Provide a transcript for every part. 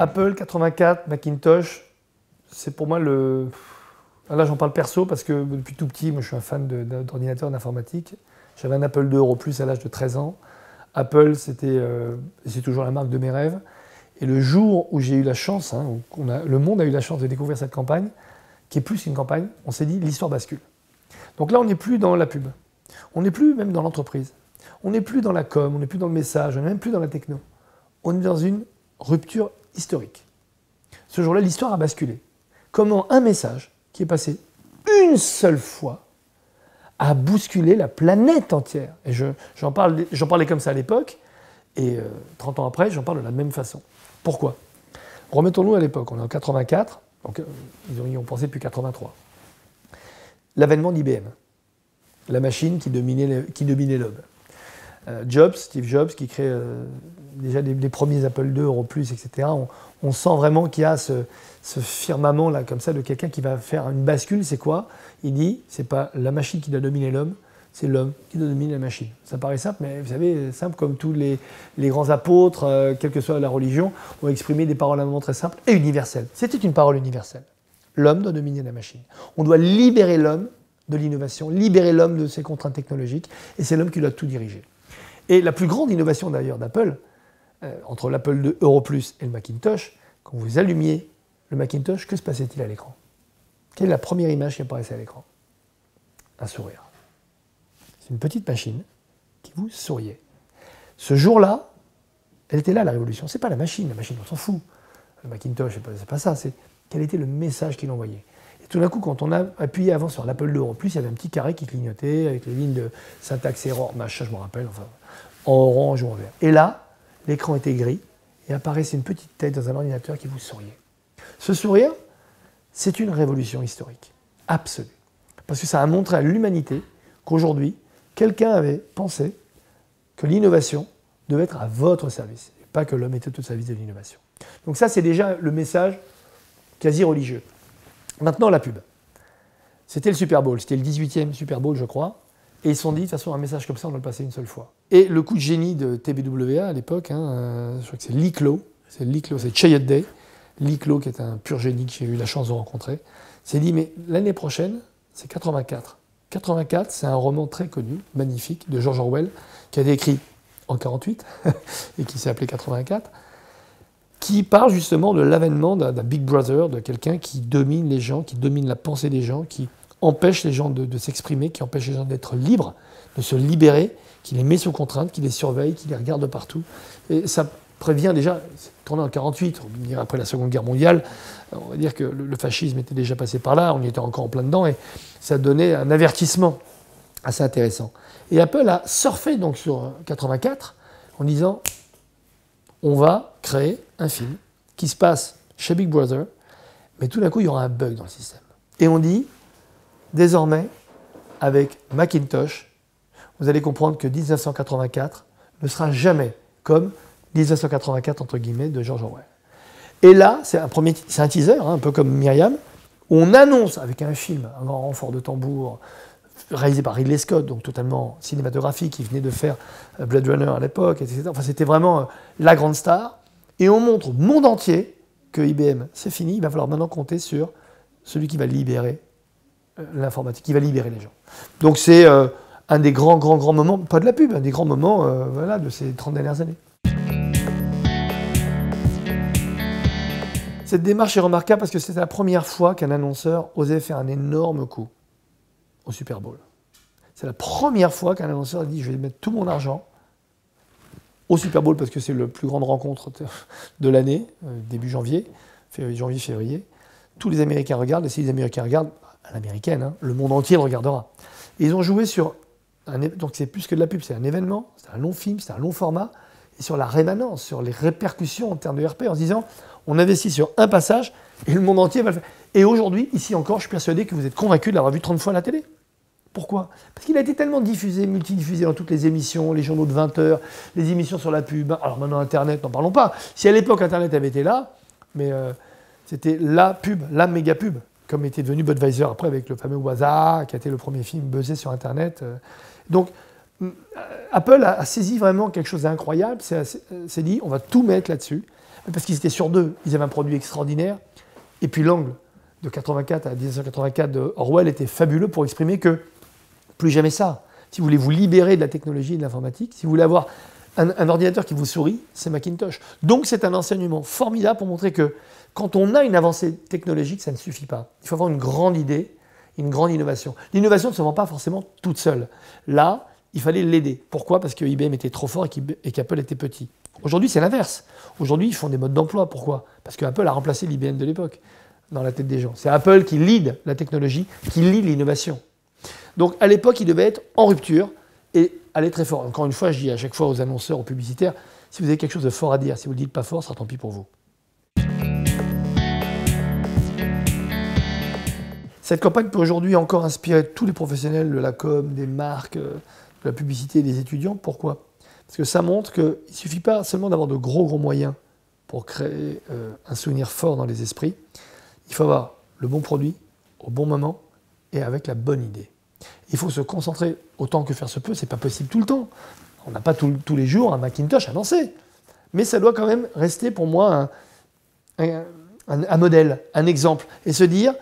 Apple 84, Macintosh, c'est pour moi le... Là, j'en parle perso parce que depuis tout petit, moi, je suis un fan d'ordinateur d'informatique. J'avais un Apple II Euro Plus à l'âge de 13 ans. Apple, c'est toujours la marque de mes rêves. Et le jour où j'ai eu la chance, hein, le monde a eu la chance de découvrir cette campagne, qui est plus qu'une campagne, on s'est dit l'histoire bascule. Donc là, on n'est plus dans la pub. On n'est plus même dans l'entreprise. On n'est plus dans la com, on n'est plus dans le message, on n'est même plus dans la techno. On est dans une rupture historique. Ce jour-là, l'histoire a basculé. Comment un message qui est passé une seule fois a bousculé la planète entière. Et j'en parlais comme ça à l'époque, et 30 ans après, j'en parle de la même façon. Pourquoi? Remettons-nous à l'époque, on est en 84, donc ils y ont pensé depuis 83. L'avènement d'IBM, la machine qui dominait l'homme. Steve Jobs, qui crée déjà les premiers Apple II, Euro Plus, etc. On sent vraiment qu'il y a ce firmament là, comme ça, de quelqu'un qui va faire une bascule. C'est quoi? Il dit, c'est pas la machine qui doit dominer l'homme, c'est l'homme qui doit dominer la machine. Ça paraît simple, mais vous savez, simple comme tous les grands apôtres, quelle que soit la religion, ont exprimé des paroles à un moment très simples et universelles. C'était une parole universelle. L'homme doit dominer la machine. On doit libérer l'homme de l'innovation, libérer l'homme de ses contraintes technologiques, et c'est l'homme qui doit tout diriger. Et la plus grande innovation d'ailleurs d'Apple, entre l'Apple II Euro Plus et le Macintosh, quand vous allumiez le Macintosh, que se passait-il à l'écran? Quelle est la première image qui apparaissait à l'écran? Un sourire. C'est une petite machine qui vous souriait. Ce jour-là, elle était là la révolution. C'est pas la machine on s'en fout. Le Macintosh, c'est pas ça, c'est quel était le message qu'il envoyait. Et tout d'un coup, quand on a appuyé avant sur l'Apple II Euro Plus, il y avait un petit carré qui clignotait avec les lignes de syntaxe error, machin, je me rappelle, enfin, en orange ou en vert. Et là, l'écran était gris et apparaissait une petite tête dans un ordinateur qui vous souriait. Ce sourire, c'est une révolution historique, absolue. Parce que ça a montré à l'humanité qu'aujourd'hui, quelqu'un avait pensé que l'innovation devait être à votre service, et pas que l'homme était au service de l'innovation. Donc ça, c'est déjà le message quasi religieux. Maintenant, la pub. C'était le Super Bowl, c'était le 18e Super Bowl, je crois, et ils se sont dit, de toute façon, un message comme ça, on doit le passer une seule fois. Et le coup de génie de TBWA à l'époque, je crois que c'est Lee Clow, c'est Chayot Day, Lee Clow, qui est un pur génie que j'ai eu la chance de rencontrer, s'est dit, mais l'année prochaine, c'est 84. 84, c'est un roman très connu, magnifique, de George Orwell, qui a été écrit en 48, et qui s'est appelé 84, qui parle justement de l'avènement d'un Big Brother, de quelqu'un qui domine les gens, qui domine la pensée des gens, qui empêche les gens de s'exprimer, qui empêche les gens d'être libres, de se libérer, qui les met sous contrainte, qui les surveille, qui les regarde de partout. Et ça prévient déjà, c'est tourné en 48, on va dire après la Seconde Guerre mondiale, on va dire que le fascisme était déjà passé par là, on y était encore en plein dedans, et ça donnait un avertissement assez intéressant. Et Apple a surfé donc sur 84 en disant on va créer un film qui se passe chez Big Brother, mais tout d'un coup il y aura un bug dans le système. Et on dit désormais, avec Macintosh, vous allez comprendre que 1984 ne sera jamais comme 1984 entre guillemets de George Orwell. Et là, c'est un teaser, hein, un peu comme Myriam, où on annonce avec un film, un grand renfort de tambour, réalisé par Ridley Scott, donc totalement cinématographique, qui venait de faire Blade Runner à l'époque, etc. Enfin, c'était vraiment la grande star. Et on montre au monde entier que IBM, c'est fini, il va falloir maintenant compter sur celui qui va libérer l'informatique, qui va libérer les gens. Donc c'est un des grands moments, pas de la pub, un des grands moments voilà, de ces 30 dernières années. Cette démarche est remarquable parce que c'était la première fois qu'un annonceur osait faire un énorme coup au Super Bowl. C'est la première fois qu'un annonceur a dit « je vais mettre tout mon argent au Super Bowl » parce que c'est la plus grande rencontre de l'année, début janvier, février. Tous les Américains regardent, et si les Américains regardent, à l'américaine, hein, le monde entier le regardera. Et ils ont joué sur, donc c'est plus que de la pub, c'est un événement, c'est un long film, c'est un long format, et sur la rémanence, sur les répercussions en termes de RP, en se disant on investit sur un passage et le monde entier va le faire. Et aujourd'hui, ici encore, je suis persuadé que vous êtes convaincus de l'avoir vu 30 fois à la télé. Pourquoi? Parce qu'il a été tellement diffusé, multidiffusé dans toutes les émissions, les journaux de 20 heures, les émissions sur la pub. Alors maintenant, Internet, n'en parlons pas. Si à l'époque, Internet avait été là, mais c'était la pub, la méga pub, comme était devenu Budweiser après avec le fameux Waza, qui a été le premier film buzzé sur Internet. Donc, Apple a saisi vraiment quelque chose d'incroyable, s'est dit, on va tout mettre là-dessus. Parce qu'ils étaient sur deux. Ils avaient un produit extraordinaire. Et puis l'angle de 84 à 1984 de Orwell était fabuleux pour exprimer que plus jamais ça. Si vous voulez vous libérer de la technologie et de l'informatique, si vous voulez avoir un ordinateur qui vous sourit, c'est Macintosh. Donc c'est un enseignement formidable pour montrer que quand on a une avancée technologique, ça ne suffit pas. Il faut avoir une grande idée, une grande innovation. L'innovation ne se vend pas forcément toute seule. Là, il fallait l'aider. Pourquoi? Parce que IBM était trop fort et qu'Apple était petit. Aujourd'hui, c'est l'inverse. Aujourd'hui, ils font des modes d'emploi. Pourquoi? Parce qu'Apple a remplacé l'IBM de l'époque dans la tête des gens. C'est Apple qui lead la technologie, qui lead l'innovation. Donc à l'époque, il devait être en rupture et aller très fort. Encore une fois, je dis à chaque fois aux annonceurs, aux publicitaires, si vous avez quelque chose de fort à dire, si vous ne le dites pas fort, ce sera tant pis pour vous. Cette campagne peut aujourd'hui encore inspirer tous les professionnels de la com, des marques, de la publicité et des étudiants. Pourquoi? Parce que ça montre qu'il ne suffit pas seulement d'avoir de gros moyens pour créer un souvenir fort dans les esprits. Il faut avoir le bon produit, au bon moment et avec la bonne idée. Il faut se concentrer autant que faire se peut, c'est pas possible tout le temps. On n'a pas tous les jours un Macintosh à lancer. Mais ça doit quand même rester pour moi un modèle, un exemple. Et se dire,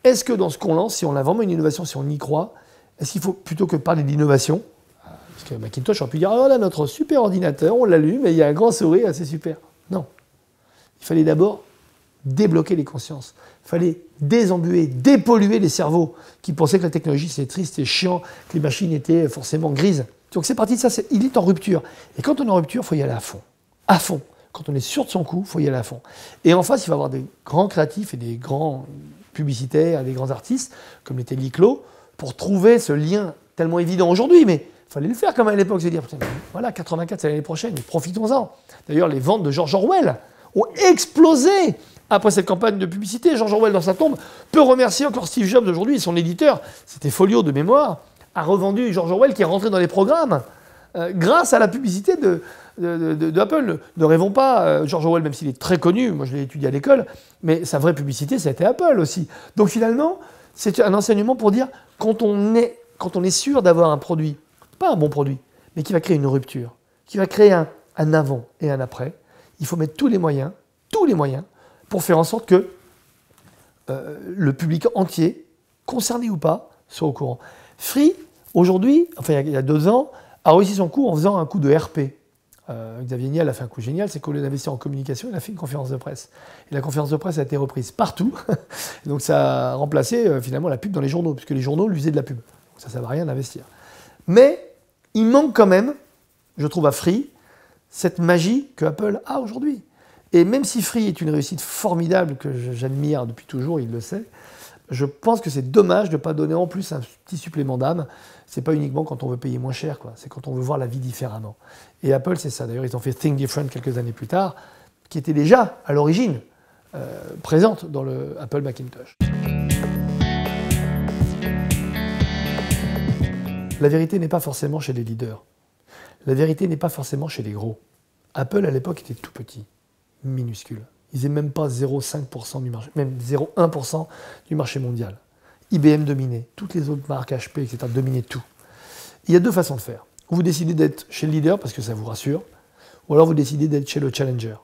est-ce que dans ce qu'on lance, si on a vraiment une innovation, si on y croit, est-ce qu'il faut plutôt que parler d'innovation, parce que Macintosh, on peut dire, oh là, notre super ordinateur, on l'allume et il y a un grand sourire, c'est super. Non. Il fallait d'abord débloquer les consciences. Il fallait désembuer, dépolluer les cerveaux qui pensaient que la technologie c'était triste, c'était chiant, que les machines étaient forcément grises. Donc c'est parti de ça, il est en rupture. Et quand on est en rupture, il faut y aller à fond. À fond. Quand on est sûr de son coup, il faut y aller à fond. Et en face, il va y avoir des grands créatifs et des grands publicitaires, des grands artistes, comme l'était Liclo, pour trouver ce lien tellement évident aujourd'hui, mais il fallait le faire comme à l'époque, se dire, voilà, 84, c'est l'année prochaine, profitons-en. D'ailleurs, les ventes de George Orwell ont explosé après cette campagne de publicité. George Orwell, dans sa tombe, peut remercier encore Steve Jobs aujourd'hui, son éditeur, c'était Folio de mémoire, a revendu George Orwell qui est rentré dans les programmes grâce à la publicité d'Apple. Ne rêvons pas, George Orwell, même s'il est très connu, moi je l'ai étudié à l'école, mais sa vraie publicité, ça a été Apple aussi. Donc finalement, c'est un enseignement pour dire, quand on est sûr d'avoir un produit, pas un bon produit, mais qui va créer une rupture, qui va créer un avant et un après, il faut mettre tous les moyens, pour faire en sorte que le public entier, concerné ou pas, soit au courant. Free, aujourd'hui, enfin il y a 2 ans, a réussi son coup en faisant un coup de RP. Xavier Niel a fait un coup génial, c'est qu'au lieu d'investir en communication, il a fait une conférence de presse. Et la conférence de presse a été reprise partout. Donc ça a remplacé finalement la pub dans les journaux, puisque les journaux lui faisaient de la pub. Donc ça ne servait à rien d'investir. Mais il manque quand même, je trouve à Free, cette magie que Apple a aujourd'hui. Et même si Free est une réussite formidable que j'admire depuis toujours, il le sait, je pense que c'est dommage de ne pas donner en plus un petit supplément d'âme. C'est pas uniquement quand on veut payer moins cher, quoi. C'est quand on veut voir la vie différemment. Et Apple, c'est ça. D'ailleurs, ils ont fait Think Different quelques années plus tard, qui était déjà, à l'origine, présente dans le Apple Macintosh. La vérité n'est pas forcément chez les leaders. La vérité n'est pas forcément chez les gros. Apple, à l'époque, était tout petit, minuscule. Ils n'avaient même pas 0,5% du marché, même 0,1% du marché mondial. IBM dominait, toutes les autres marques, HP, etc., dominaient tout. Il y a 2 façons de faire. Vous décidez d'être chez le leader parce que ça vous rassure, ou alors vous décidez d'être chez le challenger,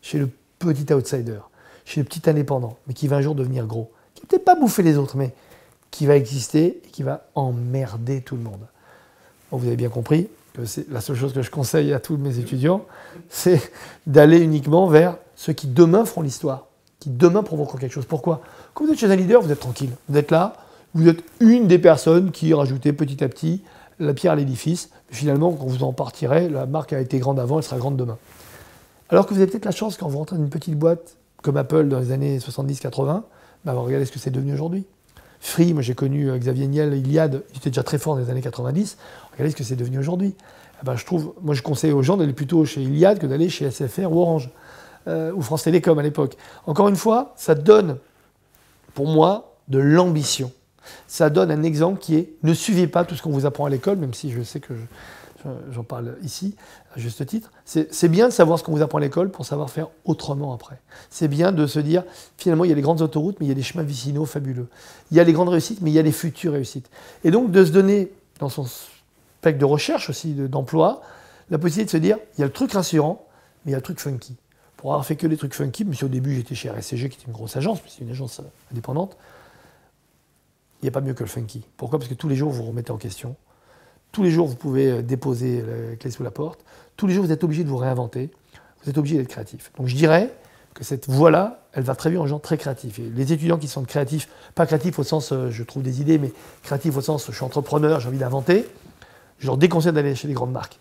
chez le petit outsider, chez le petit indépendant, mais qui va un jour devenir gros, qui va peut-être pas bouffer les autres, mais qui va exister et qui va emmerder tout le monde. Bon, vous avez bien compris que c'est la seule chose que je conseille à tous mes étudiants, c'est d'aller uniquement vers ceux qui demain feront l'histoire, qui demain provoqueront quelque chose. Pourquoi? Quand vous êtes chez un leader, vous êtes tranquille. Vous êtes là, vous êtes une des personnes qui rajoutait petit à petit la pierre à l'édifice. Finalement, quand vous en partirez, la marque a été grande avant, elle sera grande demain. Alors que vous avez peut-être la chance, quand vous rentrez dans une petite boîte comme Apple dans les années 70-80, bah regardez ce que c'est devenu aujourd'hui. Free, moi j'ai connu Xavier Niel, Iliad, il était déjà très fort dans les années 90. Regardez ce que c'est devenu aujourd'hui. Eh ben, moi je conseille aux gens d'aller plutôt chez Iliad que d'aller chez SFR ou Orange, ou France Télécom à l'époque. Encore une fois, ça donne, pour moi, de l'ambition. Ça donne un exemple qui est ne suivez pas tout ce qu'on vous apprend à l'école, même si je sais que j'en parle ici, à juste titre. C'est bien de savoir ce qu'on vous apprend à l'école pour savoir faire autrement après. C'est bien de se dire, finalement, il y a les grandes autoroutes, mais il y a des chemins vicinaux fabuleux. Il y a les grandes réussites, mais il y a les futures réussites. Et donc, de se donner, dans son spectre de recherche aussi, d'emploi, la possibilité de se dire, il y a le truc rassurant, mais il y a le truc funky. pour avoir fait que des trucs funky, même si au début j'étais chez RSCG, qui était une grosse agence, mais c'est une agence indépendante, il n'y a pas mieux que le funky. Pourquoi? Parce que tous les jours, vous vous remettez en question. Tous les jours, vous pouvez déposer la clé sous la porte. Tous les jours, vous êtes obligé de vous réinventer. Vous êtes obligé d'être créatif. Donc je dirais que cette voie-là, elle va très bien aux gens très créatifs. Et les étudiants qui sont créatifs, pas créatifs au sens je trouve des idées, mais créatifs au sens je suis entrepreneur, j'ai envie d'inventer, je leur déconseille d'aller chez les grandes marques.